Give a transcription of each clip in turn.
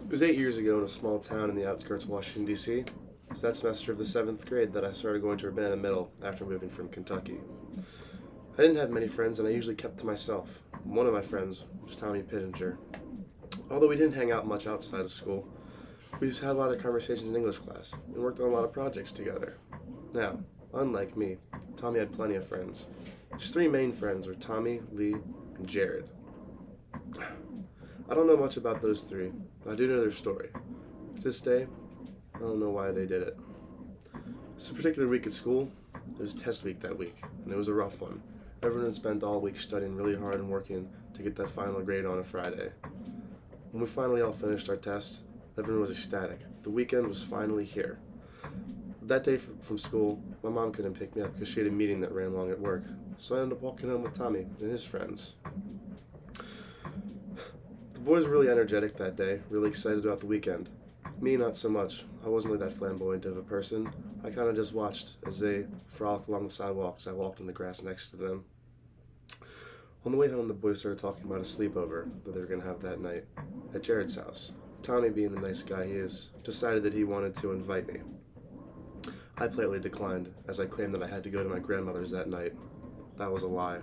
It was 8 years ago in a small town in the outskirts of Washington, D.C. It's that semester of the 7th grade that I started going to Urbana Middle after moving from Kentucky. I didn't have many friends, and I usually kept to myself. One of my friends was Tommy Pittenger. Although we didn't hang out much outside of school, we just had a lot of conversations in English class and worked on a lot of projects together. Now, unlike me, Tommy had plenty of friends. His three main friends were Tommy, Lee, and Jared. I don't know much about those three, but I do know their story. To this day, I don't know why they did it. It's a particular week at school. There was test week that week, and it was a rough one. Everyone had spent all week studying really hard and working to get that final grade on a Friday. When we finally all finished our tests, everyone was ecstatic. The weekend was finally here. That day from school, my mom couldn't pick me up because she had a meeting that ran long at work, so I ended up walking home with Tommy and his friends. The boys were really energetic that day, really excited about the weekend. Me, not so much. I wasn't really that flamboyant of a person. I kind of just watched as they frolicked along the sidewalk as I walked in the grass next to them. On the way home, the boys started talking about a sleepover that they were going to have that night at Jared's house. Tommy, being the nice guy he is, decided that he wanted to invite me. I politely declined, as I claimed that I had to go to my grandmother's that night. That was a lie.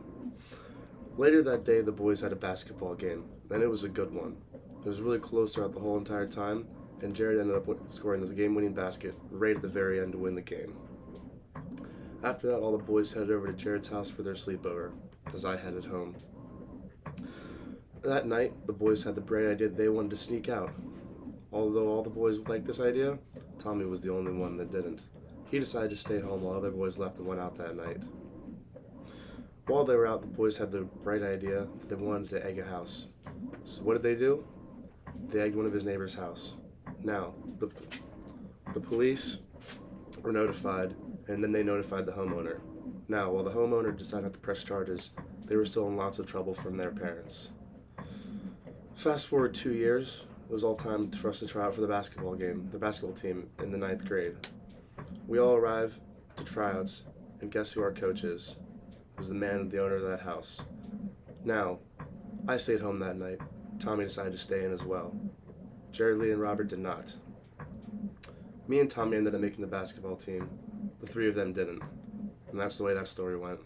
Later that day, the boys had a basketball game, and it was a good one. It was really close throughout the whole entire time, and Jared ended up scoring the game-winning basket right at the very end to win the game. After that, all the boys headed over to Jared's house for their sleepover, as I headed home. That night, the boys had the bright idea that they wanted to sneak out. Although all the boys liked this idea, Tommy was the only one that didn't. He decided to stay home while other boys left and went out that night. While they were out, the boys had the bright idea that they wanted to egg a house. So what did they do? They egged one of his neighbor's house. Now, the police were notified, and then they notified the homeowner. Now, while the homeowner decided not to press charges, they were still in lots of trouble from their parents. Fast forward 2 years, it was all time for us to try out for the basketball team in the 9th grade. We all arrived to tryouts, and guess who our coach is? It was the owner of that house. Now, I stayed home that night. Tommy decided to stay in as well. Jared, Lee, and Robert did not. Me and Tommy ended up making the basketball team. The three of them didn't. And that's the way that story went.